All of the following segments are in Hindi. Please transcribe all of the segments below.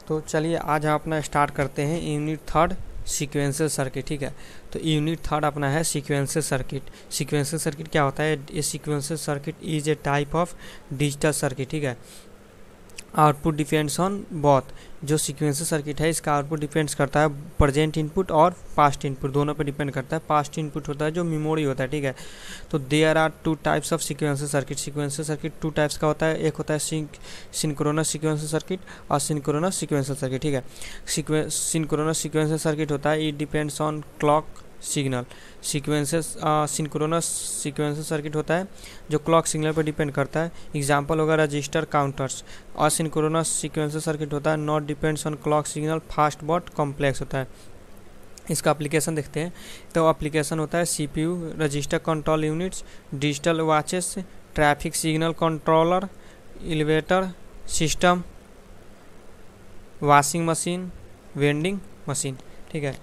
तो चलिए आज हम अपना स्टार्ट करते हैं यूनिट थर्ड सीक्वेंशियल सर्किट। ठीक है, तो यूनिट थर्ड अपना है सीक्वेंशियल सर्किट। सीक्वेंशियल सर्किट क्या होता है? ये sequential circuit is a type of digital circuit. ठीक है, आउटपुट डिपेंड्स ऑन बोथ। जो सीक्वेंशियल सर्किट है इसका आउटपुट डिपेंड्स करता है प्रेजेंट इनपुट और पास्ट इनपुट, दोनों पे डिपेंड करता है। पास्ट इनपुट होता है जो मेमोरी होता है। ठीक है, तो there are two types of sequential circuit. Sequential circuit two types का होता है, एक होता है सिंक्रोनस सीक्वेंशियल सर्किट और सिंक्रोनस सीक्वेंशियल सर्किट। ठीक है, सिंक्रोनस सीक्वेंशियल सर्किट होता है, it depends on clock signal. Synchronous sequential circuit होता है जो क्लॉक सिग्नल पर डिपेंड करता है। एग्जांपल होगा रजिस्टर, काउंटर्स। और सिंक्रोनस सीक्वेंशियल सर्किट होता है not depends on clock signal, fast but complex होता है। इसका एप्लीकेशन देखते हैं। तो एप्लीकेशन होता है CPU, register control units, digital watches, traffic signal controller, elevator system, washing machine, vending machine. ठीक है,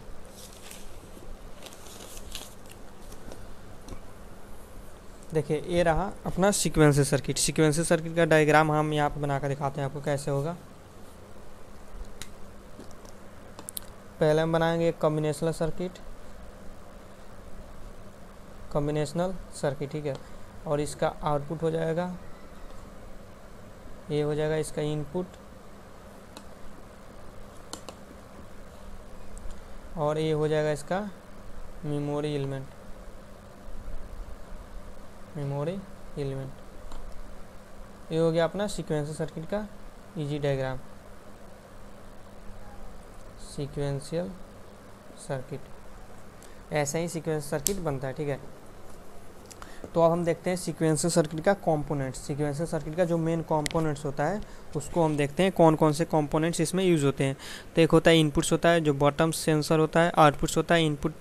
देखिए ये रहा अपना सीक्वेंशियल सर्किट। सीक्वेंशियल सर्किट का डायग्राम हम यहाँ पे बनाकर दिखाते हैं आपको कैसे होगा। पहले हम बनाएंगे एक कॉम्बिनेशनल सर्किट, ठीक है, और इसका आउटपुट हो जाएगा, ये हो जाएगा इसका इनपुट, और ये हो जाएगा इसका मेमोरी एलिमेंट। ये हो गया अपना सीक्वेंशियल सर्किट का इजी डायग्राम। सीक्वेंशियल सर्किट, ऐसा ही सीक्वेंशियल सर्किट बनता है। ठीक है, तो अब हम देखते हैं सीक्वेंशियल सर्किट का कंपोनेंट्स। सीक्वेंशियल सर्किट का जो मेन कंपोनेंट्स होता है उसको हम देखते हैं कौन कौन से कंपोनेंट्स इसमें यूज़ होते हैं। तो एक होता है इनपुट्स होता है जो बॉटम सेंसर होता है, आउटपुट्स होता है इनपुट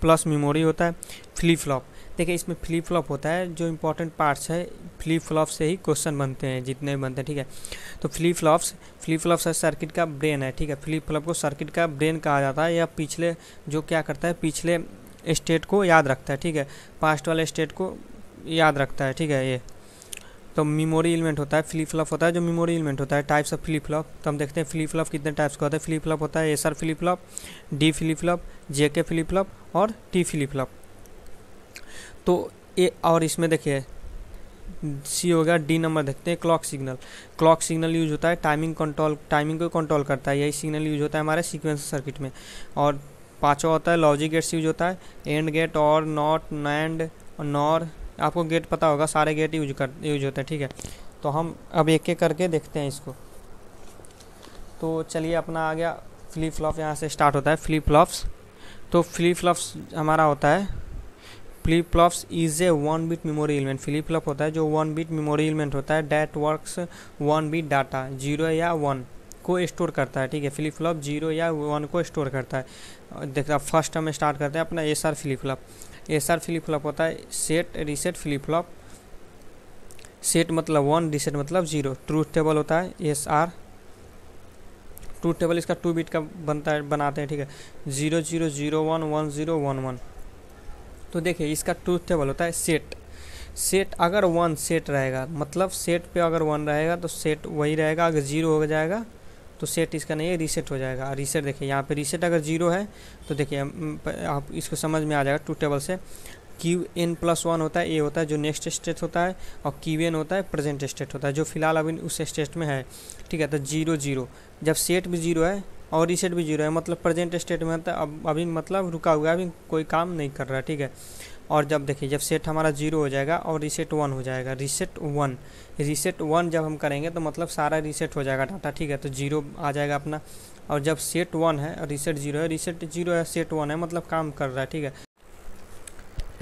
प्लस मेमोरी होता है, फ्लिप फ्लॉप। देखिए इसमें फ्लिप फ्लॉप होता है, जो इंपॉर्टेंट पार्ट्स है फ्लिप फ्लॉप से ही क्वेश्चन बनते हैं जितने बनते हैं। ठीक है, तो फ्लिप फ्लॉप्स है सर्किट का ब्रेन है। ठीक है, फ्लिप फ्लॉप को सर्किट का ब्रेन कहा जाता है, या पिछले जो क्या करता है पिछले स्टेट को याद रखता है। ठीक है, पास्ट वाले स्टेट को याद रखता है। ठीक है, ये तो मेमोरी एलिमेंट होता है। फ्लिप फ्लॉप होता है जो मेमोरी एलिमेंट होता है। टाइप्स ऑफ फ्लिप फ्लॉप, तो हम देखते हैं फ्लिप फ्लॉप कितने टाइप्स का होता है। फ्लिप फ्लॉप होता है SR flip flop, D flip flop, JK flip flop और टी फ्लिप फ्लॉप। तो ये और इसमें देखिए सी हो गया। डी नंबर देखते हैं क्लॉक सिग्नल यूज होता है टाइमिंग को कंट्रोल करता है। यही सिग्नल यूज होता है हमारे सीक्वेंशियल सर्किट में। और पांचवा होता है लॉजिक गेट्स यूज होता है, एंड गेट, और नॉट, नैंड, नॉर। आपको गेट पता होगा, सारे गेट यूज होते हैं। ठीक है, तो हम अब एक एक करके देखते हैं इसको। तो चलिए अपना आ गया फ्लिप फ्लॉप, यहाँ से स्टार्ट होता है फ्लिप फ्लॉप्स। तो फ्लिप फ्लॉप्स हमारा होता है, flip flops is a 1 bit memory element. Flip flop होता है जो 1 बिट मेमोरी एलिमेंट होता है, डैट वर्क्स 1 बिट डाटा, 0 या 1 को स्टोर करता है। ठीक है, फ्लिप फ्लॉप 0 या 1 को स्टोर करता है। देखिए फर्स्ट हम स्टार्ट करते हैं अपना SR flip flop. SR flip flop होता है set reset flip flop. Set मतलब 1, रीसेट मतलब 0। ट्रूथ टेबल होता है एसआर। ट्रूथ टेबल इसका 2 बिट का बनाते हैं। ठीक है, 0 0 0 1 1 0 1 1। तो देखिए इसका ट्रूथ टेबल होता है सेट अगर 1 सेट रहेगा, मतलब सेट पे अगर 1 रहेगा तो सेट वही रहेगा। अगर 0 हो जाएगा तो सेट इसका नहीं है, रीसेट हो जाएगा। रीसेट देखिए यहाँ पे रीसेट अगर 0 है तो देखिए आप इसको समझ में आ जाएगा ट्रूथ टेबल से। Qn+1 होता है, ये होता है जो नेक्स्ट स्टेट होता है, और Qn होता है प्रेजेंट स्टेट होता है जो फिलहाल अभी उस स्टेट में है। ठीक है, तो 0 0 जब सेट भी 0 है और रीसेट भी 0 है मतलब प्रेजेंट स्टेट में है, अब अभी मतलब रुका हुआ है, अभी कोई काम नहीं कर रहा है। ठीक है, और जब देखिए जब सेट हमारा 0 हो जाएगा और रीसेट 1 हो जाएगा, रीसेट 1 जब हम करेंगे तो मतलब सारा रीसेट हो जाएगा डाटा। ठीक है, तो 0 आ जाएगा अपना। और जब सेट 1 है और रीसेट 0 है, सेट 1 है मतलब काम कर रहा है। ठीक है,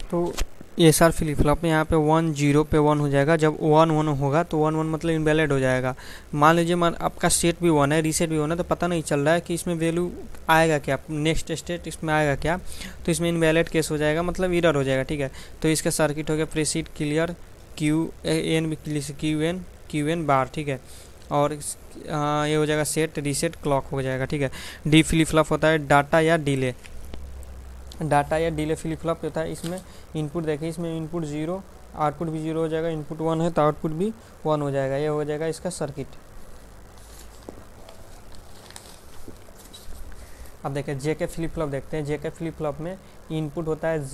तो एसआर फ्लिप फ्लॉप में यहाँ पे 1 0 पे 1 हो जाएगा। जब 1 1 होगा तो 1 1 मतलब इनवैलिड हो जाएगा। मान लीजिए आपका सेट भी 1 है, रीसेट भी 1 है, तो पता नहीं चल रहा है कि इसमें वैल्यू आएगा क्या, नेक्स्ट स्टेट इसमें आएगा क्या, तो इसमें इनवैलिड केस हो जाएगा, मतलब एरर हो जाएगा। ठीक है, तो इसका सर्किट हो गया प्रीसीड क्लियर क्यू एन बार। ठीक है, और ये हो जाएगा सेट रीसेट क्लॉक हो जाएगा। ठीक है, डी फ्लिप फ्लॉप होता है डाटा या डिले फ्लिप फ्लॉप होता है। इसमें इनपुट देखिए, इसमें इनपुट 0, आउटपुट भी 0 हो जाएगा, इनपुट 1 है तो आउटपुट भी 1 हो जाएगा। ये हो जाएगा इसका सर्किट। अब देखिए जे के फ्लिप फ्लॉप देखते हैं। जे के फ्लिप फ्लॉप में इनपुट होता है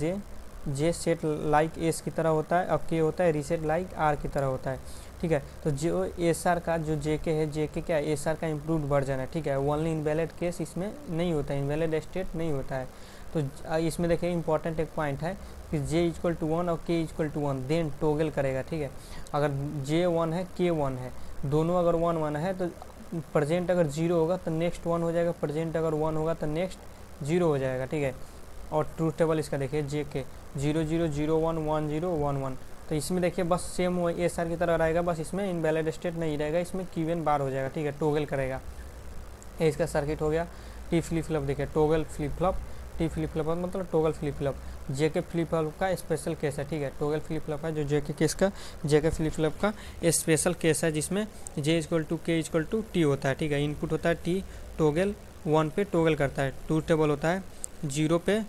जे सेट लाइक एस की तरह होता है, और के होता है रीसेट लाइक आर की तरह होता है, ठीक है। तो जो एस आर का जो जे के है, जे के क्या एस आर का इम्प्रूव्ड वर्जन है, ठीक है। ओनली इनवैलिड केस इसमें नहीं होता है, इनवैलिड स्टेट नहीं होता है। तो इसमें देखिए इंपॉर्टेंट एक पॉइंट है कि जे इक्वल टू 1 और के इक्वल टू 1 देन टोगल करेगा, ठीक है। अगर जे 1 है के 1 है, दोनों अगर 1 1 है तो प्रेजेंट अगर 0 होगा तो नेक्स्ट 1 हो जाएगा, प्रेजेंट अगर 1 होगा तो नेक्स्ट 0 हो जाएगा, ठीक है। और ट्रूथ टेबल इसका देखिए जे के 0 0 0 1 1 0 1 1। तो इसमें देखिए बस सेम एस आर की तरह रहेगा, बस इसमें इनवैलिड स्टेट नहीं रहेगा, इसमें क्यूएन बार हो जाएगा, ठीक है, टोगल करेगा। ये इसका सर्किट हो गया। टी फ्लिप फ्लॉप देखिए, toggle flip flop, T flip flop मतलब टोगल फ्लिप फ्लॉप। जे के फ्लिप फ्लॉप का स्पेशल केस है, ठीक है। टोगल फ्लिप फ्लॉप है जो जे के केस का, जे के फ्लिप फ्लॉप का स्पेशल केस है, जिसमें जे इक्वल टू के इक्वल टू टी होता है, ठीक है। इनपुट होता है टी, टोगल 1 पे टोगल करता है, ट्रूथ टेबल होता है 0 पे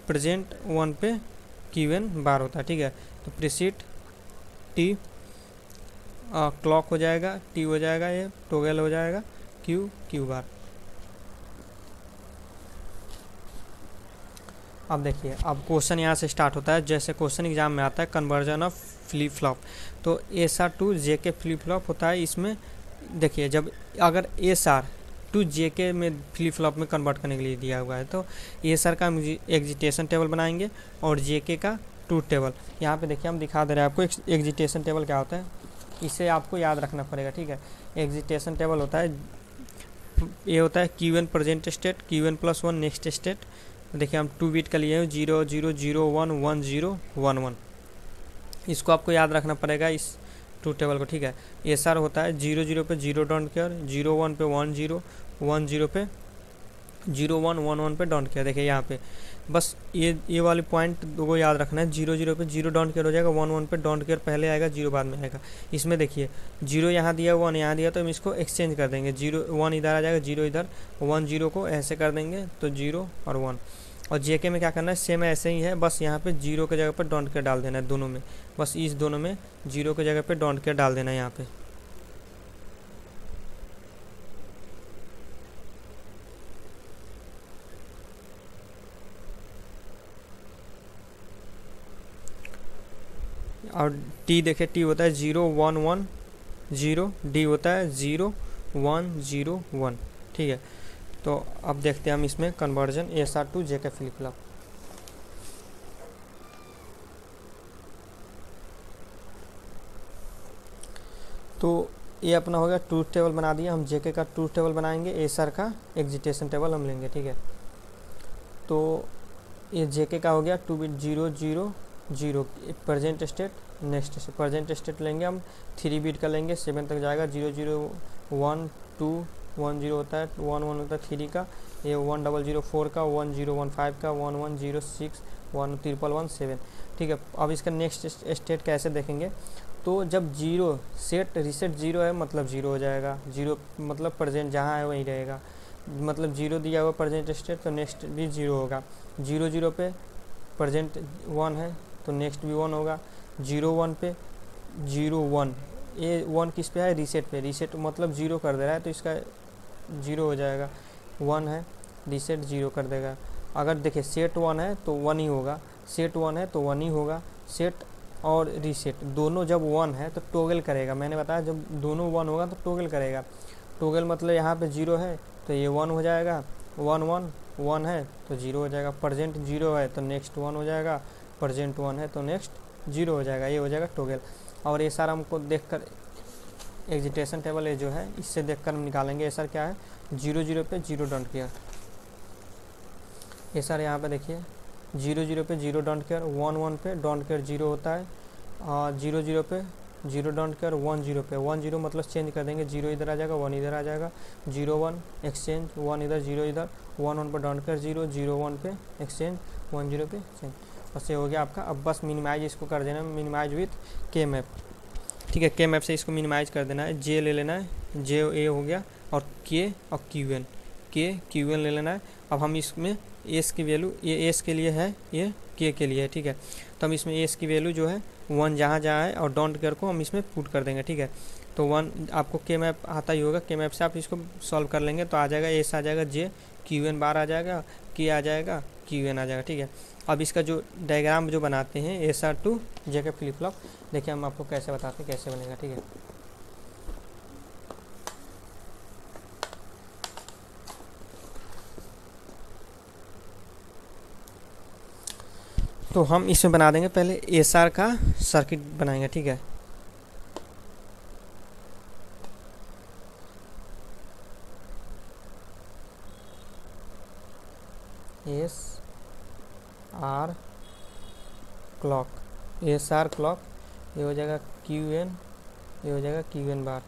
प्रेजेंट, 1 पे क्यूएन बार होता है, ठीक है। तो प्रीसीट टी क्लॉक हो जाएगा, टी हो जाएगा, ये टोगल हो जाएगा क्यू बार। अब देखिए, अब क्वेश्चन यहाँ से स्टार्ट होता है, जैसे क्वेश्चन एग्जाम में आता है कन्वर्जन ऑफ फ्लिप फ्लॉप। तो एस आर टू जे के फ्लिप फ्लॉप होता है। इसमें देखिए, जब अगर एस आर टू जे के में फ्लिप फ्लॉप में कन्वर्ट करने के लिए दिया हुआ है, तो एस आर का एग्जिटेशन टेबल बनाएंगे और जे के का ट्रूथ टेबल। यहाँ पे देखिए हम दिखा दे रहे हैं आपको एग्जिटेशन टेबल क्या होता है, इसे आपको याद रखना पड़ेगा, ठीक है। एग्जिटेशन टेबल होता है, ये होता है QN present state, QN plus 1 next state. देखिए हम 2 बिट का लिए हैं 0 0 0 1 1 0 1 1, इसको आपको याद रखना पड़ेगा इस ट्रूथ टेबल को, ठीक है। एस आर होता है 0 0 पे 0 डोंट केयर, 0 1 पे 1 0 1 0 पे 0 1 1 1 पे डोंट केयर। देखिए यहाँ पे बस ये वाले पॉइंट दो को याद रखना है। 0 0 पे 0 डोंट केयर हो जाएगा, 1 1 पे डोंट केयर पहले आएगा, 0 बाद में आएगा। इसमें देखिए 0 यहाँ दिया, 1 यहाँ दिया, तो हम इसको एक्सचेंज कर देंगे, 0 1 इधर आ जाएगा, 0 इधर, 1 0 को ऐसे कर देंगे, तो 0 और 1। और जेके में क्या करना है, सेम ऐसे ही है, बस यहाँ पे 0 के जगह पर डोंट केयर डाल देना है दोनों में, बस इस दोनों में 0 के जगह पे डोंट केयर डाल देना है यहाँ पे। और टी देखिए, टी होता है 0 1 1 0, डी होता है 0 1 0 1, ठीक है। तो अब देखते हैं हम इसमें कन्वर्जन एस आर टू जे के फ्लिप फ्लॉप। तो ये अपना हो गया ट्रूथ टेबल बना दिया, हम जेके का ट्रूथ टेबल बनाएंगे, एस आर का एग्जिटेशन टेबल हम लेंगे, ठीक है। तो ये जेके का हो गया 2 bit 0 0 0 present state, next present state लेंगे हम 3 बिट का लेंगे, 7 तक जाएगा, 0 0 1 2 1 0 होता है, 1 1 होता है 3 का, ये 1 0 0 4 का, 1 0 1 5 का, 1 1 0 6 1 1 1 7, ठीक है। अब इसका नेक्स्ट स्टेट कैसे देखेंगे, तो जब 0 सेट रीसेट 0 है मतलब 0 हो जाएगा, 0 मतलब प्रेजेंट जहाँ है वहीं रहेगा, मतलब 0 दिया हुआ प्रेजेंट स्टेट तो नेक्स्ट भी 0 होगा, 0 0 पे प्रेजेंट 1 है तो नेक्स्ट भी 1 होगा, 0 1 पे 0 1, ये 1 किस पे है, रीसेट पे, रीसेट मतलब 0 कर दे रहा है तो इसका 0 हो जाएगा, 1 है रीसेट 0 कर देगा। अगर देखिए सेट 1 है तो 1 ही होगा, सेट 1 है तो 1 ही होगा, सेट और रीसेट दोनों जब 1 है तो टोगल करेगा, मैंने बताया जब दोनों 1 होगा तो टोगल करेगा। टोगल मतलब यहाँ पे 0 है तो ये 1 हो जाएगा, 1 1 1 है तो 0 हो जाएगा, प्रेजेंट 0 है तो नेक्स्ट 1 हो जाएगा, प्रेजेंट 1 है तो नेक्स्ट 0 हो जाएगा, ये हो जाएगा टोगल। और ये सारा हमको देखकर एग्जिटेशन टेबल ये जो है इससे देखकर हम निकालेंगे, ये सर क्या है 0 0 पे 0 डोंट केयर, ये सर यहाँ पे देखिए 0 0 पे 0 डोंट केयर, 1 1 पे डोंट केयर 0 होता है, 0 0 पे 0 डोंट केयर, 1 0 पे 1 0 मतलब चेंज कर देंगे, 0 इधर आ जाएगा 1 इधर आ जाएगा, 0 1 एक्सचेंज 1 इधर 0 इधर, 1 1 पे डोंट केयर 0 0 1 पे एक्सचेंज 1 0 पे चेंज, बस ये हो गया आपका। अब बस मिनिमाइज इसको कर देना, मिनिमाइज विथ के मैप, ठीक है, के मैप से इसको मिनिमाइज कर देना है, जे ले लेना है, जे ए हो गया, और के और क्यू एन ले लेना है। अब हम इसमें एस की वैल्यू, ये एस के लिए है, ये के लिए है, ठीक है। तो हम इसमें एस की वैल्यू जो है 1 जहाँ जहाँ है और डोंट केयर को हम इसमें पुट कर देंगे, ठीक है। तो 1 आपको के मैप आता ही होगा, के मैप से आप इसको सॉल्व कर लेंगे तो आ जाएगा एस आ जाएगा जे क्यू एन बार आ जाएगा, के आ जाएगा, क्यू एन आ जाएगा, ठीक है। अब इसका जो डायग्राम जो बनाते हैं एस आर टू जे के फ्लिप फ्लॉप, देखिए हम आपको कैसे बताते हैं कैसे बनेगा, ठीक है। तो हम इसमें बना देंगे, पहले एस आर का सर्किट बनाएंगे, ठीक है। S R clock, S R clock, ये हो जाएगा क्यू एन, ये हो जाएगा क्यू एन बार।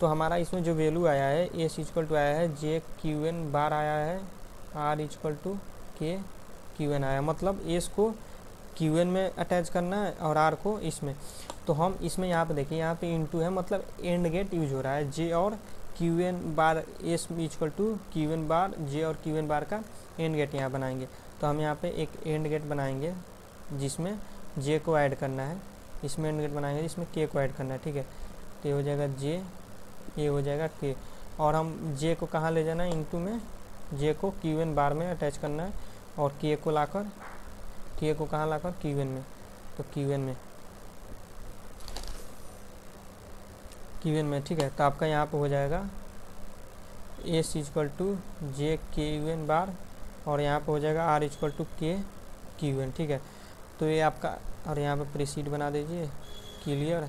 तो हमारा इसमें जो वैल्यू आया है एस इक्वल टू आया है जे क्यू एन बार आया है, are equal to K Q N आया, मतलब एस को क्यू एन में अटैच करना है और आर को इसमें। तो हम इसमें यहाँ पे देखिए, यहाँ पे इनटू है, मतलब एंड गेट यूज हो रहा है, जे और Q N bar S equal to Q N bar, J और क्यू एन बार का एंड गेट यहाँ बनाएंगे। तो हम यहाँ पे एक एंड गेट बनाएंगे जिसमें जे को ऐड करना है, इसमें एंड गेट बनाएंगे जिसमें के को ऐड करना है, ठीक है। तो ये हो जाएगा जे, ये हो जाएगा के, और हम जे को कहाँ ले जाना है, इनटू में, जे को क्यू एन बार में अटैच करना है और के को लाकर, के को कहाँ लाकर, क्यू एन में, तो क्यू एन में, क्यू एन में, ठीक है। तो आपका यहाँ पे हो जाएगा S equal to J Q N bar और यहाँ पे हो जाएगा R equal to K Q N, ठीक है। तो ये आपका, और यहाँ पे प्रीसीड बना दीजिए, क्लियर,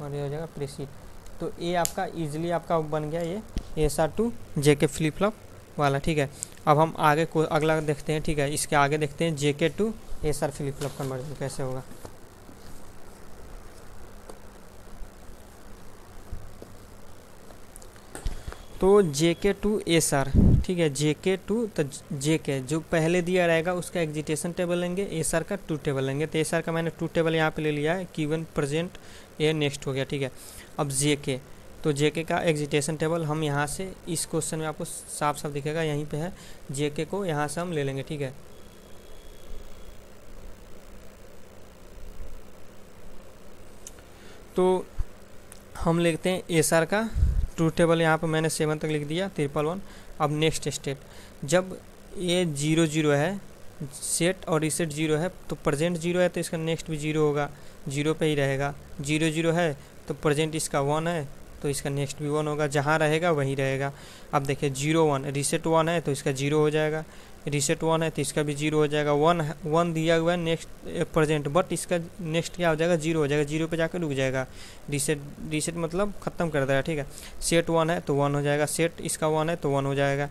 और ये हो जाएगा प्रीसीड। तो ये आपका इजीली आपका बन गया ये एस आर टू जे के फ्लिप फ्लॉप वाला, ठीक है। अब हम आगे को अगला देखते हैं, ठीक है। इसके आगे देखते हैं J K to S R flip flop conversion कैसे होगा। तो जे के टू एस आर, ठीक है, जे के टू, तो जे के जो पहले दिया रहेगा उसका एग्जिटेशन टेबल लेंगे, एस आर का ट्रूथ टेबल लेंगे। तो एस आर का मैंने ट्रूथ टेबल यहाँ पे ले लिया है, क्यू1 प्रेजेंट, ये नेक्स्ट हो गया, ठीक है। अब जे के, तो जे के का एग्जिटेशन टेबल हम यहाँ से इस क्वेश्चन में आपको साफ साफ दिखेगा, यहीं पे है, जे के को यहाँ से हम ले लेंगे, ठीक है। तो हम लिखते हैं एस आर का ट्रूथ टेबल, यहाँ पे मैंने 7 तक लिख दिया, 111। अब नेक्स्ट स्टेट, जब ये 0 0 है, सेट और रीसेट 0 है, तो प्रेजेंट 0 है तो इसका नेक्स्ट भी 0 होगा, 0 पे ही रहेगा। 0 0 है तो प्रेजेंट इसका 1 है तो इसका नेक्स्ट भी 1 होगा, जहाँ रहेगा वहीं रहेगा। अब देखिए 0 1, रीसेट 1 है तो इसका 0 हो जाएगा, रीसेट 1 है तो इसका भी 0 हो जाएगा। 1 दिया हुआ है नेक्स्ट प्रेजेंट, बट इसका नेक्स्ट क्या हो जाएगा, 0 हो जाएगा, 0 पे जाकर रुक जाएगा। रीसेट मतलब ख़त्म कर देगा, ठीक है। सेट 1 है तो 1 हो जाएगा, सेट इसका 1 है तो 1 हो जाएगा।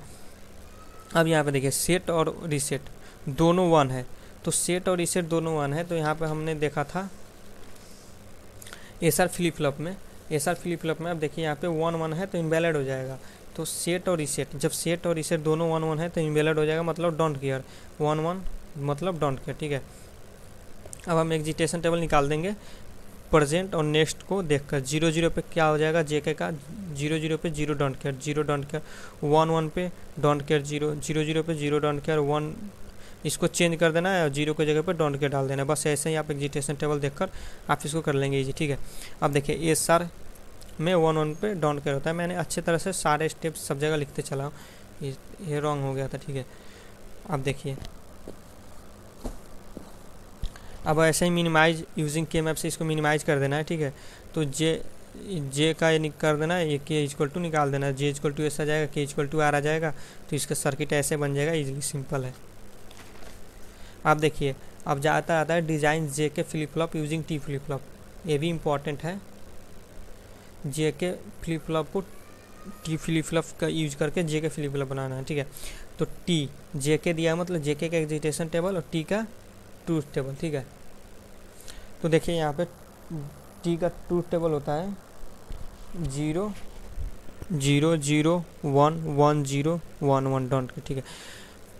अब यहाँ पे देखिए सेट और रीसेट दोनों 1 है, तो सेट और रीसेट दोनों 1 है। तो यहाँ पे हमने देखा था एस आर फ्लिप फ्लॉप में, एस आर फ्लिप फ्लॉप में अब देखिए यहाँ पे 1 1 है तो इनवैलिड हो जाएगा। तो सेट और रीसेट, जब सेट और रीसेट दोनों 1 1 है तो इनवैलिड हो जाएगा, मतलब डोंट केयर, 1 1 मतलब डोंट केयर, ठीक है। अब हम एग्जिटेशन टेबल निकाल देंगे प्रेजेंट और नेक्स्ट को देखकर। 0 0 पे क्या हो जाएगा, जेके का 0 0 पे 0 डोंट केयर, 0 डोंट केयर, 1 1 पे डोंट केयर, 0 0 0 पे 0 डोंट केयर, 1 इसको चेंज कर देना है और 0 की जगह पे डोंट केयर डाल देना है। बस ऐसे ही आप एग्जिटेशन टेबल देखकर आप इसको कर लेंगे इजी, ठीक है। अब देखिए एस आर में 1 1 पे डोंट केयर होता है, मैंने अच्छे तरह से सारे स्टेप्स सब जगह लिखते चला हूँ, ये रॉन्ग हो गया था, ठीक है। अब देखिए, अब ऐसे ही मिनिमाइज यूजिंग के मैप से इसको मिनिमाइज कर देना है, ठीक है। तो जे का ये कर देना है, ये के इक्वल टू निकाल देना है, जे इक्वल टू ऐसा जाएगा, के इक्वल टू आर आ जाएगा, तो इसका सर्किट ऐसे बन जाएगा, इजीली सिंपल है। अब देखिए, अब जाता आता है डिज़ाइन जे के flip flop using T flip flop, ये भी इम्पॉर्टेंट है। जे के फ्लिप फ्लॉप को टी फ्लिप फ्लॉप का यूज करके जे के फ्लिप फ्लॉप बनाना है, ठीक है। तो टी जे के दिया मतलब जे के एग्जिटेशन टेबल और टी का ट्रूथ टेबल, ठीक है। तो देखिए यहाँ पे टी का ट्रूथ टेबल होता है 0 0 0 1 1 0 1 1 डोंट के, ठीक है।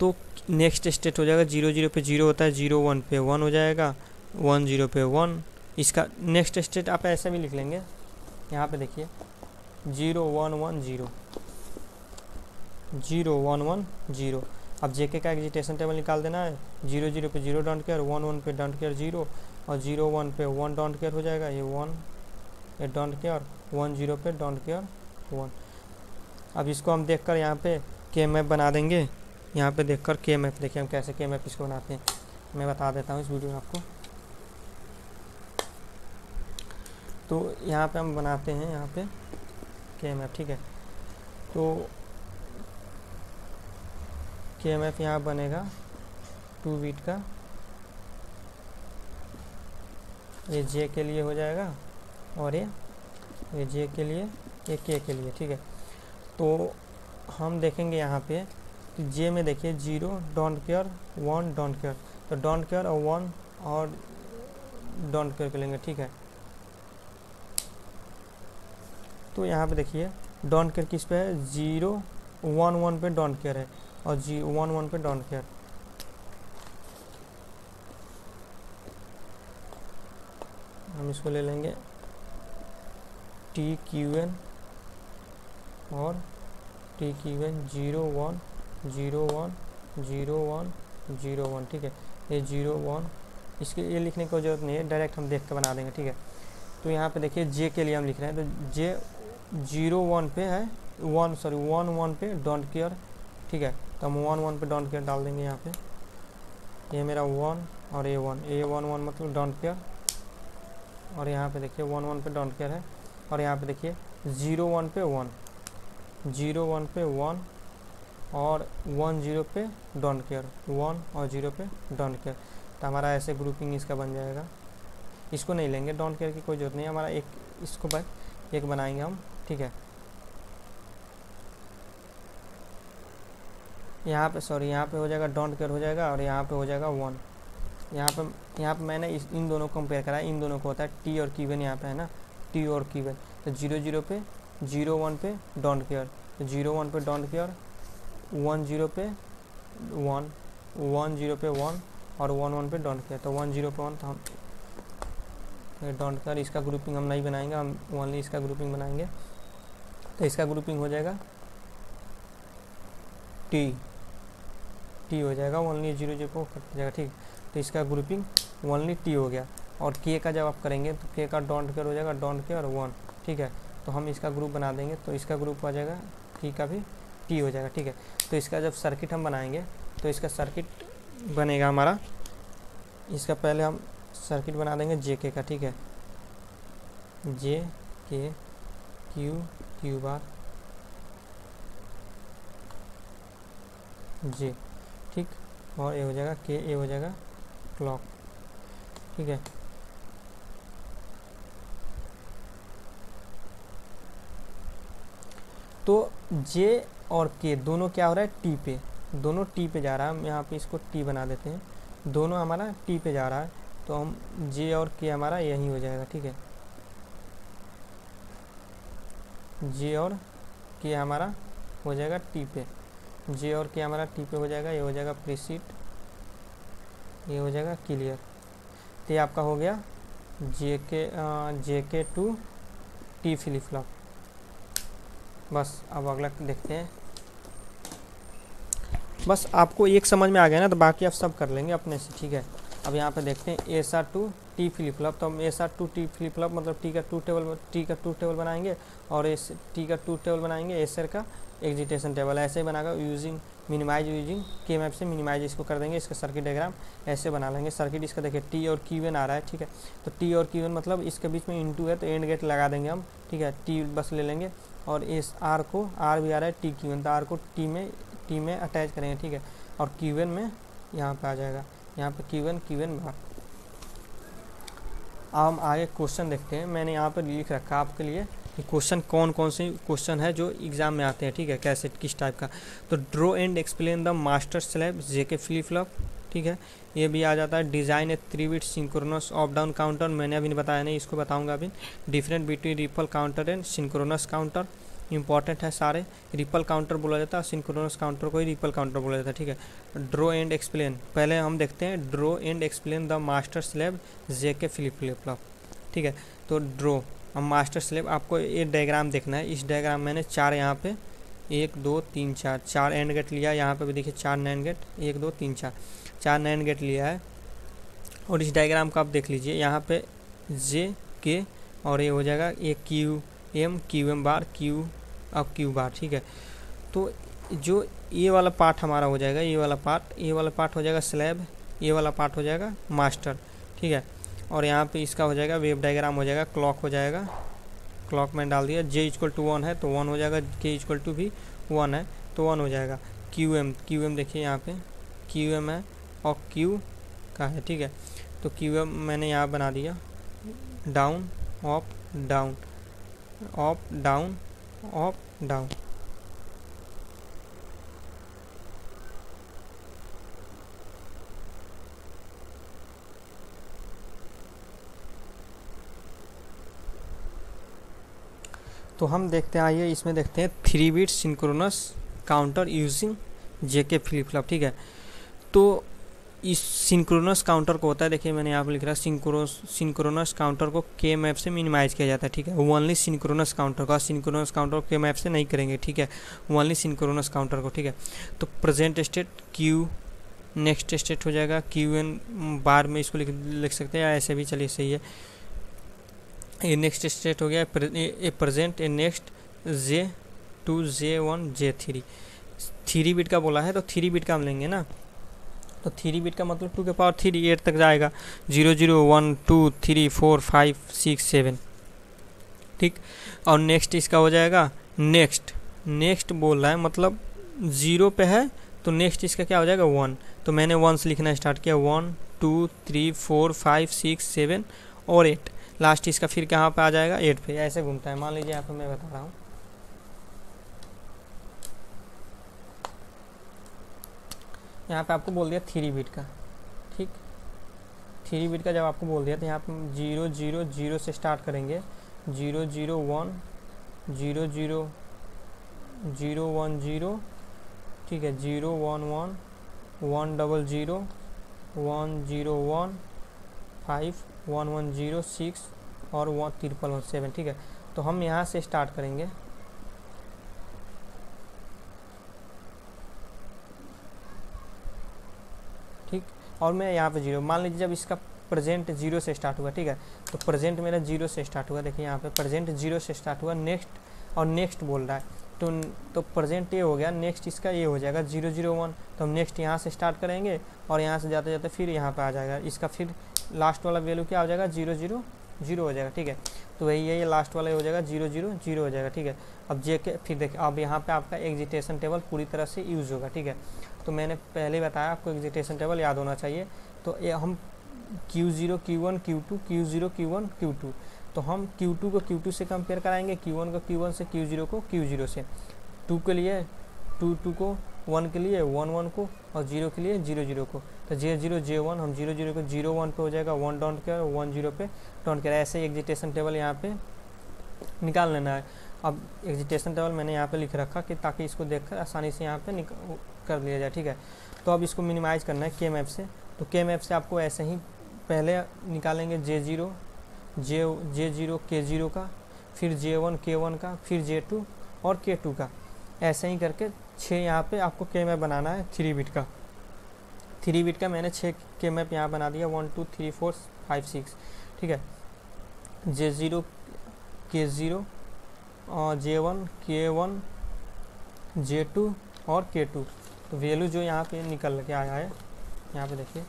तो नेक्स्ट स्टेट हो जाएगा 0 0 पे 0 होता है, 0 1 पे 1 हो जाएगा, 1 0 पे 1। इसका नेक्स्ट स्टेट आप ऐसे भी लिख लेंगे, यहाँ पे देखिए 0 1 1 0 0 1 1 0। अब जेके का एग्जिटेशन टेबल निकाल देना है, 0 0 पे 0 डोंट केयर, 1 1 पे डोंट केयर 0, और 0 1 पे 1 डोंट केयर हो जाएगा, ये 1 ये डोंट केयर, 1 0 पे डोंट केयर 1। अब इसको हम देखकर यहाँ पे के मैप बना देंगे। यहाँ पे देखकर के मैप, देखिए हम कैसे के मैप इसको बनाते हैं, मैं बता देता हूँ इस वीडियो में आपको। तो यहाँ पे हम बनाते हैं यहाँ पे के मैप, ठीक है। तो के मैप यहाँ बनेगा 2 बिट का, ये जे के लिए हो जाएगा और ये जे के लिए, ये के लिए, ठीक है। तो हम देखेंगे यहाँ पे जे में देखिए 0 डोंट केयर 1 डोंट केयर, तो डोंट केयर और 1 और डोंट केयर कर लेंगे, ठीक है। तो यहाँ पे देखिए डोंट केयर किस पे है, 0 1 1 पे डोंट केयर है और 1 1 पे डोंट केयर। हम इसको ले लेंगे TQN और TQN 0 1 0 1 0 1 0 1, ठीक है। ये 0 1, इसके ये लिखने की ज़रूरत नहीं है, डायरेक्ट हम देख के बना देंगे, ठीक है। तो यहाँ पे देखिए जे के लिए हम लिख रहे हैं, तो जे 0 1 पे है, 1 1 पे डोंट केयर, ठीक है। तो हम 1 1 पे डोंट केयर डाल देंगे यहाँ पे। ये मेरा 1 और ये 1 1 मतलब डोंट केयर, और यहाँ पे देखिए 1 1 पे डोंट केयर है, और यहाँ पे देखिए 0 1 पे 1 0 1 पे 1 और 1 0 पे डोंट केयर, 1 और 0 पे डोंट केयर। तो हमारा ऐसे ग्रुपिंग इसका बन जाएगा। इसको नहीं लेंगे, डोंट केयर की कोई ज़रूरत नहीं है, हमारा एक इसको एक बनाएंगे हम, ठीक है। यहाँ पे यहाँ पे हो जाएगा डोंट केयर हो जाएगा, और यहाँ पे हो जाएगा 1। यहाँ पे मैंने इन दोनों को कंपेयर करा है, इन दोनों को होता है टी और कीवन, यहाँ पे है ना टी और कीवन। तो 0 0 पे 0 1 पे डोंट केयर, तो 0 1 पे डोंट केयर, 1 0 पे 1 1 0 पे 1 और 1 1 पे डोंट केयर। तो 1 0 पे 1, तो हम डोंट केयर इसका ग्रुपिंग हम नहीं बनाएंगे, हम ओनली इसका ग्रुपिंग बनाएंगे। तो इसका ग्रुपिंग हो जाएगा टी हो जाएगा, ओनली 0 0 पे कट जाएगा, ठीक। तो इसका ग्रुपिंग ओनली टी हो गया। और के का जब आप करेंगे तो के का डोंट केयर हो जाएगा, डोंट केयर 1, ठीक है। तो हम इसका ग्रुप बना देंगे, तो इसका ग्रुप आ जाएगा टी का भी टी हो जाएगा, ठीक है। तो इसका जब सर्किट हम बनाएंगे तो इसका सर्किट बनेगा हमारा, इसका पहले हम सर्किट बना देंगे जे के का, ठीक है। जे के क्यू बार जे, ठीक। और ये हो जाएगा के, ये हो जाएगा क्लॉक, ठीक है। तो जे और के दोनों क्या हो रहा है, टी पे, दोनों टी पे जा रहा है। हम यहाँ पे इसको टी बना देते हैं, दोनों हमारा टी पे जा रहा है, तो हम जे और के हमारा यही हो जाएगा, ठीक है। जे और के हमारा हो जाएगा टी पे, जे और के हमारा टी पे हो जाएगा, ये हो जाएगा प्रीसीड, ये हो जाएगा क्लियर। तो ये आपका हो गया जे K to T flip flop. बस अब अगला देखते हैं। बस आपको एक समझ में आ गया ना, तो बाकी आप सब कर लेंगे अपने से, ठीक है। अब यहाँ पे देखते हैं SR to T flip flop. तो हम SR to T flip flop मतलब टी का टू टेबल बनाएंगे, और टी का 2 टेबल बनाएंगे, SR का एग्जिटेशन टेबल ऐसे ही बनाएगा यूजिंग यूजिंग के मैप से मिनिमाइज इसको कर देंगे। इसका सर्किट डायग्राम ऐसे बना लेंगे। सर्किट इसका देखिए टी और क्यूएन आ रहा है, ठीक है। तो टी और क्यूएन मतलब इसके बीच में इनटू है, तो एंड गेट लगा देंगे हम, ठीक है। टी बस ले लेंगे, और इस आर को, आर भी आ रहा है टी क्यूएन, तो आर को टी में अटैच करेंगे, ठीक है। और क्यूएन में यहाँ पे आ जाएगा, यहाँ पे क्यूएन बार। अब हम आगे क्वेश्चन देखते हैं। मैंने यहाँ पर लिख रखा आपके लिए कि क्वेश्चन कौन से क्वेश्चन है जो एग्जाम में आते हैं, ठीक है, कैसे किस टाइप का। तो draw and explain the master slab JK flip flop, ठीक है, ये भी आ जाता है। डिज़ाइन ए 3 bit synchronous up down counter, मैंने अभी बताया नहीं, इसको बताऊंगा अभी। Different between ripple counter and synchronous counter, important है सारे। रिपल काउंटर बोला जाता है, सिंक्रोनस काउंटर को ही रिपल काउंटर बोला जाता है, ठीक है। ड्रॉ एंड एक्सप्लेन, पहले हम देखते हैं draw and explain the master slab JK flip flop, ठीक है। तो ड्रॉ, अब मास्टर स्लैब आपको ये डायग्राम देखना है। इस डायग्राम मैंने 4 यहाँ पे 1 2 3 4 एंड गेट लिया। यहाँ पे भी देखिए 4 नैंड गेट, 1 2 3 4 नैंड गेट लिया है। और इस डायग्राम का आप देख लीजिए, यहाँ पे जे के और ये हो जाएगा ये क्यू एम बार क्यू अब क्यू बार, ठीक है। तो जो ये वाला पार्ट हमारा हो जाएगा, ये वाला पार्ट हो जाएगा स्लैब, ये वाला पार्ट हो जाएगा मास्टर, ठीक है। और यहाँ पे इसका हो जाएगा वेव डायग्राम हो जाएगा, क्लॉक हो जाएगा, क्लॉक में डाल दिया, जे इक्वल टू 1 है तो 1 हो जाएगा, के इक्वल टू भी 1 है तो 1 हो जाएगा। क्यू एम देखिए यहाँ पे क्यू एम है और क्यू का है, ठीक है। तो क्यू एम मैंने यहाँ बना दिया, down up down up down up down. तो हम देखते हैं, आइए इसमें देखते हैं 3 bit synchronous counter using JK flip flop, ठीक है। तो इस सिंक्रोनस काउंटर को होता है, देखिए मैंने यहाँ पर लिख रहा है सिंक्रोनस काउंटर को के मैप से मिनिमाइज किया जाता है, ठीक है। ओनली सिंक्रोनस काउंटर का, सिंक्रोनस काउंटर के मैप से नहीं करेंगे, ठीक है, ओनली सिंक्रोनस काउंटर को, ठीक है। तो present state Q, next state हो जाएगा क्यू एन बार में, इसको लिख सकते हैं या ऐसे भी चलिए सही है। ये नेक्स्ट स्टेट हो गया, A present, A next, J2 J1 J3, 3 bit का बोला है तो 3 बिट का हम लेंगे ना। तो 3 बिट का मतलब 2 के पावर 3 8 तक जाएगा, 0 0 1 2 3 4 5 6 7, ठीक। और नेक्स्ट इसका हो जाएगा नेक्स्ट बोल रहा है मतलब 0 पे है तो नेक्स्ट इसका क्या हो जाएगा 1। तो मैंने 1 से लिखना स्टार्ट किया, 1 2 3 4 5 6 7 और 8, लास्ट इसका फिर कहाँ पे आ जाएगा 8 पे, ऐसे घूमता है। मान लीजिए यहाँ पे मैं बता रहा हूँ, यहाँ पे आपको बोल दिया 3 बिट का, ठीक। 3 बिट का जब आपको बोल दिया तो यहाँ पे 0 0 0 से स्टार्ट करेंगे, 0 0 1 0 0 0 1 0, ठीक है, 0 1 1 1 0 0 1 0 1 5 1 1 0 6 और 1 1 1 7, ठीक है। तो हम यहाँ से स्टार्ट करेंगे, ठीक। और मैं यहाँ पे 0, मान लीजिए जब इसका प्रेजेंट 0 से स्टार्ट हुआ, ठीक है, तो प्रेजेंट मेरा 0 से स्टार्ट हुआ, देखिए यहाँ पे प्रेजेंट 0 से स्टार्ट हुआ, नेक्स्ट और नेक्स्ट बोल रहा है, तो प्रेजेंट ये हो गया, नेक्स्ट इसका ये हो जाएगा 0 0 1, तो हम नेक्स्ट यहाँ से स्टार्ट करेंगे और यहाँ से जाते जाते फिर यहाँ पे आ जाएगा, इसका फिर लास्ट वाला वैल्यू क्या हो जाएगा 0 0 0 हो जाएगा, ठीक है। तो वही है, ये लास्ट वाला हो जाएगा 0 0 0 हो जाएगा, ठीक है। अब जे के फिर देखिए, अब यहाँ पे आपका एग्जिटेशन टेबल पूरी तरह से यूज़ होगा, ठीक है। तो मैंने पहले बताया आपको एग्जिटेशन टेबल याद होना चाहिए। तो ये हम Q0 Q1 Q2 Q0 Q1 Q2, तो हम Q2 को Q2 से कंपेयर कराएंगे, Q1 को Q1 से, Q0 को Q0 से, 2 के लिए 2 को, 1 के लिए 1 1 को और 0 के लिए 0 0 को। तो J0 J1 हम 0 0 को 0 1 पे हो जाएगा, 1 डॉन्ट केयर 1 0 पे डॉन्ट केयर, ऐसे एग्जिटेशन टेबल यहाँ पे निकाल लेना है। अब एग्जिटेशन टेबल मैंने यहाँ पे लिख रखा कि ताकि इसको देखकर आसानी से यहाँ पे कर लिया जाए, ठीक है। तो अब इसको मिनिमाइज़ करना है के मैप से, तो के मैप से आपको ऐसे ही पहले निकालेंगे J0 K0 का, फिर J1 K1 का, फिर J2 और K2 का, ऐसे ही करके 6 यहाँ पे आपको के मैप बनाना है 3 बिट का। 3 बिट का मैंने 6 के मैप यहाँ बना दिया, 1 2 3 4 5 6, ठीक है। J0 K0 और J1 K1 J2 और K2, तो वैल्यू जो यहाँ पे निकल के आया है, यहाँ पे देखिए,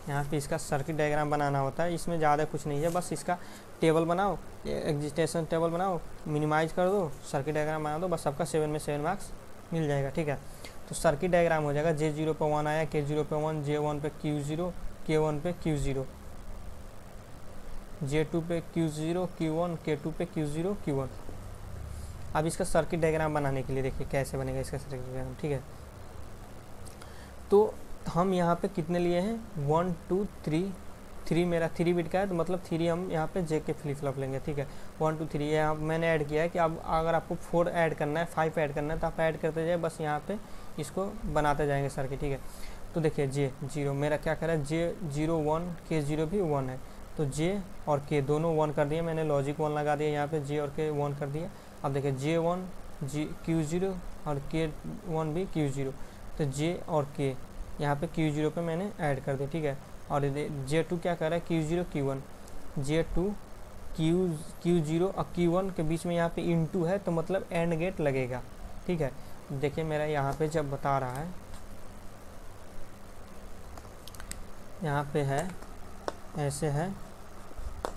यहाँ पे इसका सर्किट डायग्राम बनाना होता है, इसमें ज़्यादा कुछ नहीं है, बस इसका टेबल बनाओ, एग्जिटेशन टेबल बनाओ, मिनिमाइज कर दो, सर्किट डायग्राम बना दो, बस सबका 7 में 7 मार्क्स मिल जाएगा, ठीक है। तो सर्किट डायग्राम हो जाएगा, J0 पे 1 आया, K0 पे 1, J1 पे Q0, K1 पे Q0, J2 पे Q0 Q1, K2 पे Q0 Q1। अब इसका सर्किट डायग्राम बनाने के लिए देखिए कैसे बनेगा इसका सर्किट डायग्राम, ठीक है। तो हम यहाँ पे कितने लिए हैं 1 2 3 मेरा 3 बिट का है, तो मतलब 3 हम यहाँ पे जे के फ्लिप फ्लॉप लेंगे, ठीक है। 1 2 3 यहाँ मैंने ऐड किया है कि अब अगर आपको 4 ऐड करना है, 5 ऐड करना है, तो आप ऐड करते जाए, बस यहाँ पे इसको बनाते जाएंगे सर्किट, ठीक है। तो देखिए J0 मेरा क्या कर रहा है, J0 1 K0 भी 1 है, तो J और K दोनों 1 कर दिए मैंने, लॉजिक 1 लगा दिया यहाँ पे, J और K 1 कर दिया। अब देखिए J1 Q0 और K1 भी Q0, तो J और K यहाँ पे Q0 पे मैंने ऐड कर दिया, ठीक है। और J2 क्या कर रहा है Q0 Q1, J2 Q0 और Q1 के बीच में यहाँ पे इनटू है तो मतलब एंड गेट लगेगा। ठीक है, देखिए मेरा यहाँ पे जब बता रहा है, यहाँ पे है ऐसे है,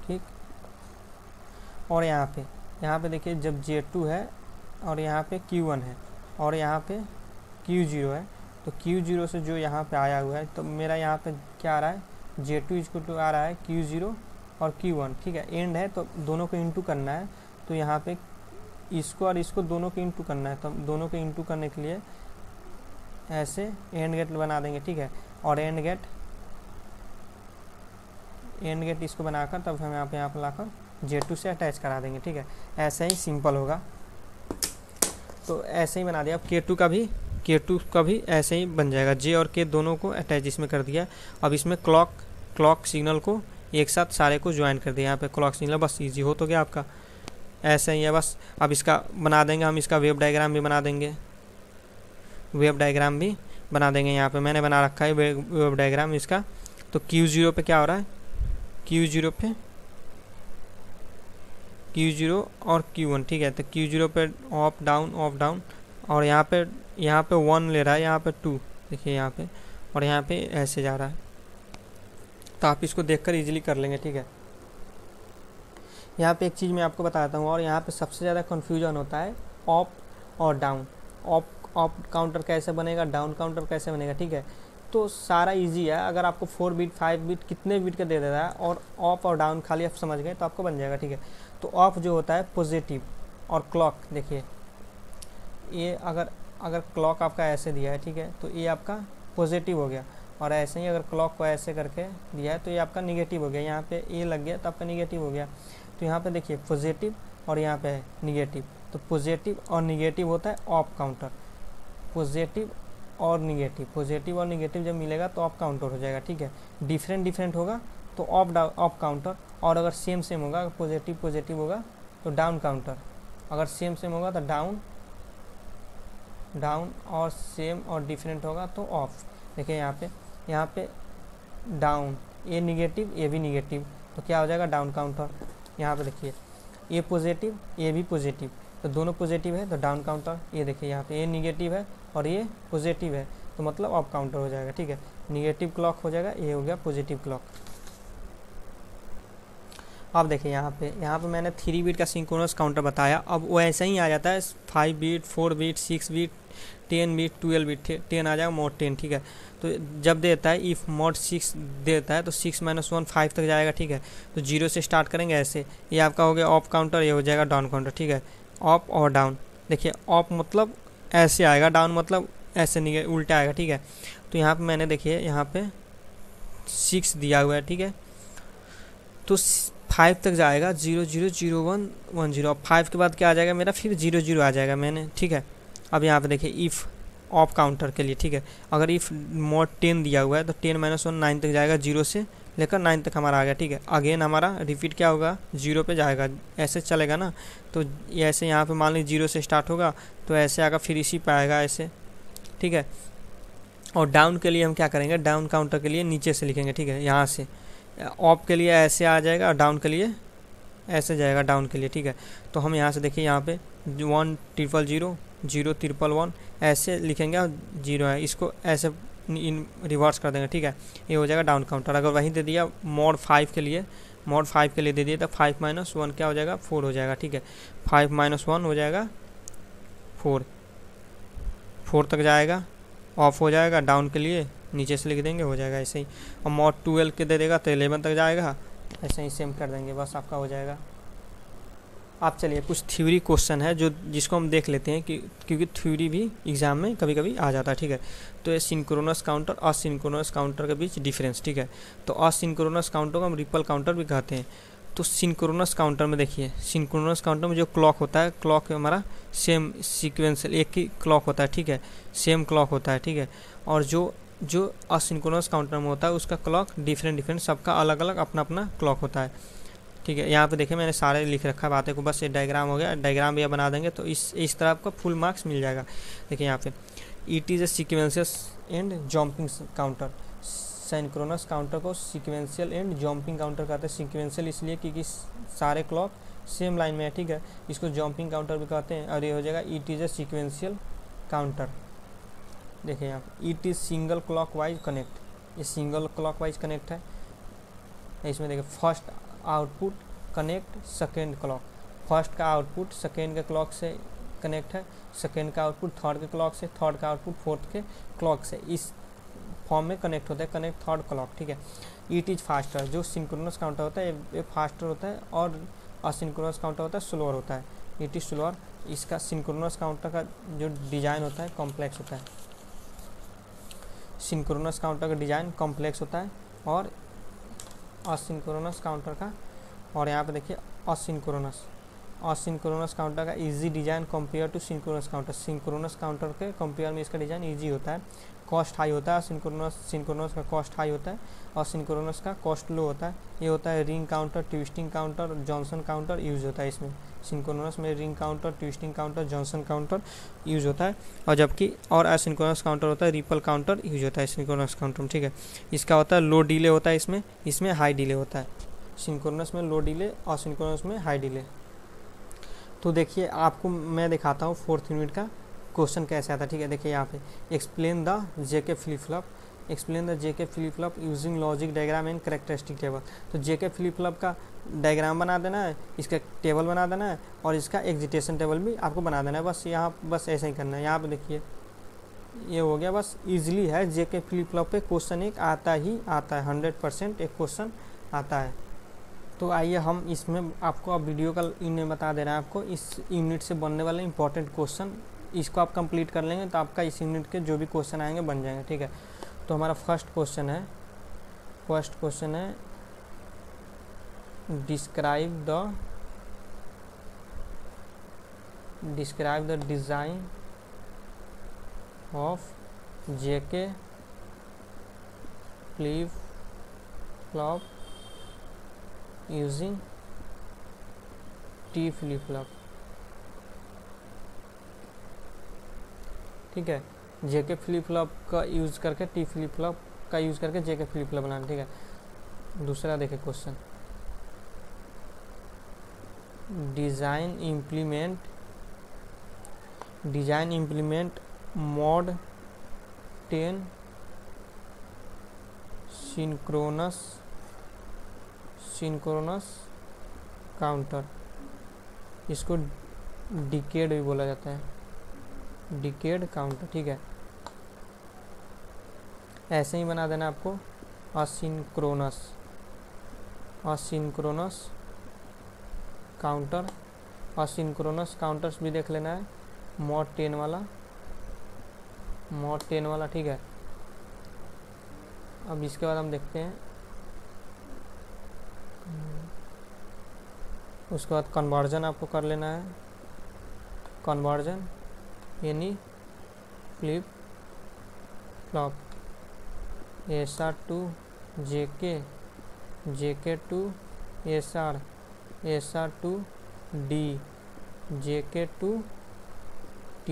ठीक, और यहाँ पे देखिए जब J2 है और यहाँ पे Q1 है और यहाँ पे Q0 है, तो Q0 से जो यहाँ पे आया हुआ है तो मेरा यहाँ पे क्या आ रहा है J2 इक्वल टू आ रहा है Q0 और Q1। ठीक है, एंड है तो दोनों को इंटू करना है, तो यहाँ पे इसको और इसको दोनों को इंटू करना है, तो दोनों को इंटू करने के लिए ऐसे एंड गेट बना देंगे। ठीक है, और एंड गेट इसको बनाकर तब हम यहाँ पे लाकर J2 से अटैच करा देंगे। ठीक है, ऐसे ही सिंपल होगा। तो ऐसे ही बना दिया। अब K2 का भी ऐसे ही बन जाएगा, J और K दोनों को अटैच इसमें कर दिया। अब इसमें क्लॉक सिग्नल को एक साथ सारे को ज्वाइन कर दिया, यहाँ पे क्लॉक सिग्नल, बस इजी हो तो गया आपका। ऐसे ही है बस। अब इसका बना देंगे हम, इसका वेव डायग्राम भी बना देंगे, यहाँ पे मैंने बना रखा है वेव डायग्राम इसका। तो Q0 पे क्या हो रहा है, Q0 और Q1। ठीक है, तो Q0 पे ऑफ डाउन और यहाँ पे 1 ले रहा है, यहाँ पे 2 देखिए यहाँ पे, और यहाँ पे ऐसे जा रहा है। तो आप इसको देखकर इजीली कर लेंगे। ठीक है, यहाँ पे एक चीज़ मैं आपको बताता हूँ, और यहाँ पे सबसे ज़्यादा कन्फ्यूजन होता है ऑप और डाउन। ऑप काउंटर कैसे बनेगा, डाउन काउंटर कैसे बनेगा। ठीक है, तो सारा इजी है, अगर आपको 4 बिट 5 बिट कितने बिट का दे देता है, और ऑफ और डाउन खाली आप समझ गए तो आपको बन जाएगा। ठीक है, तो ऑफ जो होता है पॉजिटिव, और क्लॉक देखिए ये अगर क्लॉक आपका ऐसे दिया है, ठीक है, तो ये आपका पॉजिटिव हो गया, और ऐसे ही अगर क्लॉक को ऐसे करके दिया है तो ये आपका निगेटिव हो गया। यहाँ पे ए लग गया तो आपका निगेटिव हो गया। तो यहाँ पे देखिए पॉजिटिव और यहाँ पे है निगेटिव, तो पॉजिटिव और निगेटिव होता है ऑफ काउंटर। पॉजिटिव और निगेटिव जब मिलेगा तो ऑफ काउंटर हो जाएगा। ठीक है, डिफरेंट होगा तो ऑफ काउंटर, और अगर सेम होगा, पॉजिटिव होगा तो डाउन काउंटर, अगर सेम होगा तो डाउन और सेम और डिफरेंट होगा तो ऑफ। देखिए यहाँ पे डाउन, ए निगेटिव ए भी निगेटिव, तो क्या हो जाएगा डाउन काउंटर। यहाँ पे देखिए ए पॉजिटिव ए भी पॉजिटिव, तो दोनों पॉजिटिव है तो डाउन काउंटर। ये देखिए यहाँ पे ए निगेटिव है और ये पॉजिटिव है तो मतलब ऑफ काउंटर हो जाएगा। ठीक है, निगेटिव क्लॉक हो जाएगा, ये हो गया पॉजिटिव क्लॉक। अब देखिए यहाँ पे मैंने 3 बिट का सिंक्रोनस काउंटर बताया। अब वो ऐसा ही आ जाता है 5 bit 4 bit 6 bit 10 bit 12 bit 10 आ जाएगा mod 10। ठीक है, तो जब देता है इफ़ mod 6 देता है तो 6 - 1 5 तक जाएगा। ठीक है, तो 0 से स्टार्ट करेंगे ऐसे, ये आपका हो गया ऑफ काउंटर, ये हो जाएगा डाउन काउंटर। ठीक है, ऑफ और डाउन, देखिए ऑफ मतलब ऐसे आएगा, डाउन मतलब ऐसे नहीं उल्टा आएगा। ठीक है, तो यहाँ पे मैंने देखिए यहाँ पे 6 दिया हुआ है। ठीक है, तो 5 तक जाएगा 0 0 0 1 1 0, अब 5 के बाद क्या आ जाएगा मेरा, फिर 0 0 आ जाएगा मैंने। ठीक है, अब यहाँ पे देखिए इफ़ ऑफ काउंटर के लिए, ठीक है, अगर इफ़ mod 10 दिया हुआ है तो 10 - 1 9 तक जाएगा, 0 से लेकर 9 तक हमारा आ गया। ठीक है, अगेन हमारा रिपीट क्या होगा 0 पे जाएगा, ऐसे चलेगा ना। तो ऐसे यहाँ पे मान लीजिए 0 से स्टार्ट होगा तो ऐसे आएगा, फिर इसी पे आएगा ऐसे। ठीक है, और डाउन के लिए हम क्या करेंगे, डाउन काउंटर के लिए नीचे से लिखेंगे। ठीक है, यहाँ से ऑफ के लिए ऐसे आ जाएगा और डाउन के लिए ऐसे जाएगा डाउन के लिए। ठीक है, तो हम यहाँ से देखिए यहाँ पे 1 0 0 0 1 1 1 ऐसे लिखेंगे और 0 है, इसको ऐसे इन रिवर्स कर देंगे। ठीक है, ये हो जाएगा डाउन काउंटर। अगर वहीं दे दिया mod 5 के लिए दे दिया तो 5 - 1 क्या हो जाएगा 4 हो जाएगा। ठीक है, 5 - 1 हो जाएगा 4 तक जाएगा, ऑफ हो जाएगा। डाउन के लिए नीचे से लिख देंगे, हो जाएगा ऐसे ही। और mod 12 के दे देगा तो 11 तक जाएगा, ऐसे ही सेम कर देंगे, बस आपका हो जाएगा। आप चलिए कुछ थ्योरी क्वेश्चन है जिसको हम देख लेते हैं क्योंकि थ्योरी भी एग्जाम में कभी कभी आ जाता है। ठीक है, तो ये सिंक्रोनस काउंटर और सिंक्रोनस काउंटर के बीच डिफरेंस। ठीक है, तो असिंक्रोनस काउंटर को हम रिपल काउंटर भी कहते हैं। तो सिंक्रोनस काउंटर में देखिए, सिंक्रोनस काउंटर में जो क्लॉक होता है, क्लॉक हमारा सेम सीक्वेंशियल एक ही क्लॉक होता है। ठीक है, सेम क्लॉक होता है। ठीक है, और जो असिंक्रोनस काउंटर में होता है उसका क्लॉक डिफरेंट सबका अलग अलग अपना अपना क्लॉक होता है। ठीक है, यहाँ पे देखिए मैंने सारे लिख रखा है बातें को, बस ये डायग्राम हो गया, डायग्राम भी बना देंगे तो इस तरह आपका फुल मार्क्स मिल जाएगा। देखिए यहाँ पे it is a sequential and jumping counter. Synchronous counter को सीक्वेंशियल एंड जंपिंग काउंटर कहते हैं। सीक्वेंशियल इसलिए क्योंकि सारे क्लॉक सेम लाइन में है, ठीक है, इसको जंपिंग काउंटर भी कहते हैं। और ये हो जाएगा it is a sequential counter. देखिए यहाँ it is single clock wise connect, ये सिंगल क्लॉक वाइज कनेक्ट है। इसमें देखिए first output connect second clock, first का आउटपुट सेकेंड के क्लॉक से कनेक्ट है, सेकेंड का आउटपुट थर्ड के क्लॉक से, थर्ड का आउटपुट फोर्थ के क्लॉक से, इस फॉर्म में कनेक्ट होता है, कनेक्ट थर्ड क्लॉक, ठीक है। इट इज़ फास्टर, जो सिंक्रोनस काउंटर होता है ये फास्टर होता है और असिंक्रोनस काउंटर होता है स्लोअर होता है। इट इज़ स्लोअर, इसका सिंक्रोनस काउंटर का जो डिज़ाइन होता है कॉम्प्लेक्स होता है। सिंक्रोनस काउंटर का डिज़ाइन कॉम्प्लेक्स होता है और असिंक्रोनस काउंटर का, और यहाँ पे देखिए असिंक्रोनस काउंटर का easy design compare to synchronous counter. Synchronous counter के कंपेयर में इसका डिज़ाइन इजी होता है, कॉस्ट हाई होता है। सिंक्रोनस का कॉस्ट हाई होता है और सिंक्रोनस का कॉस्ट लो होता है। ये होता है ring counter, twisting counter, Johnson counter use होता है इसमें। सिंक्रोनस में ring counter, twisting counter, Johnson counter use होता है, और जबकि और असिंक्रोनस काउंटर होता है रिपल काउंटर यूज़ होता है सिंक्रोनस काउंटर में, ठीक है। इसका होता है लो डिले होता है, इसमें हाई डिले होता है। सिंक्रोनस में लो डिले और सिंक्रोनस में हाई डिले। तो देखिए आपको मैं दिखाता हूँ 4th यूनिट का क्वेश्चन कैसे आता है, ठीक है। देखिए यहाँ पे explain the JK flip flop, explain the JK flip flop using logic diagram and characteristic table. तो जेके फ्लिप फ्लॉप का डायग्राम बना देना है, इसका टेबल बना देना है और इसका एग्जिटेशन टेबल भी आपको बना देना है। बस यहाँ बस ऐसा ही करना है। यहाँ पे देखिए ये हो गया, बस इजीली है। जेके फ्लिप फ्लॉप पे क्वेश्चन एक आता ही आता है, 100% एक क्वेश्चन आता है। तो आइए हम इसमें आपको अब वीडियो का इनमें बता दे रहे हैं आपको इस यूनिट से बनने वाले इंपॉर्टेंट क्वेश्चन। इसको आप कंप्लीट कर लेंगे तो आपका इस यूनिट के जो भी क्वेश्चन आएंगे बन जाएंगे, ठीक है। तो हमारा फर्स्ट क्वेश्चन है describe the design of JK flip flop using T flip flop, ठीक है। जेके फ्लिप फ्लॉप का यूज़ करके टी फ्लिप फ्लॉप का यूज़ करके जेके फ्लिप फ्लॉप बनाना, ठीक है। दूसरा देखिए question, design implement mod 10 synchronous counter, इसको डिकेड भी बोला जाता है, डिकेड काउंटर, ठीक है। ऐसे ही बना देना आपको असिंक्रोनस काउंटर, असिंक्रोनस काउंटर्स भी देख लेना है, मॉड 10 वाला, ठीक है। अब इसके बाद हम देखते हैं उसके बाद कन्वर्जन आपको कर लेना है, कन्वर्जन यानी flip flop SR to JK, JK to SR, SR to D, JK to T।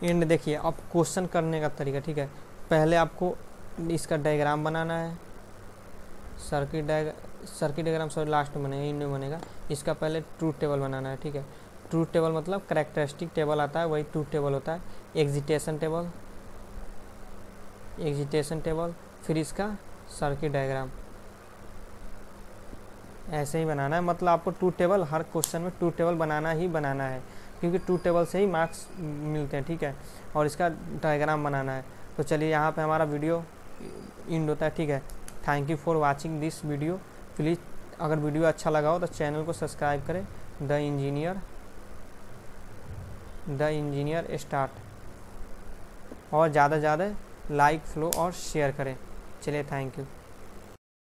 And देखिए अब क्वेश्चन करने का तरीका, ठीक है। पहले आपको इसका डायग्राम बनाना है, सर्किट डायग्राम सॉरी लास्ट में बनेगा, इनमें बनेगा। इसका पहले ट्रूथ टेबल बनाना है, ठीक है। ट्रूथ टेबल मतलब कैरेक्टरिस्टिक टेबल आता है, वही ट्रूथ टेबल होता है। एग्जिटेशन टेबल, फिर इसका सर्किट डायग्राम, ऐसे ही बनाना है। मतलब आपको ट्रूथ टेबल हर क्वेश्चन में ट्रूथ टेबल बनाना ही बनाना है, क्योंकि ट्रूथ टेबल से ही मार्क्स मिलते हैं, ठीक है। और इसका डायग्राम बनाना है। तो चलिए यहाँ पे हमारा वीडियो एंड होता है, ठीक है। Thank you for watching this video. Please अगर वीडियो अच्छा लगा हो तो चैनल को सब्सक्राइब करें, द इंजीनियर स्टार्ट, और ज़्यादा से ज़्यादा लाइक, फॉलो और शेयर करें। चलिए थैंक यू।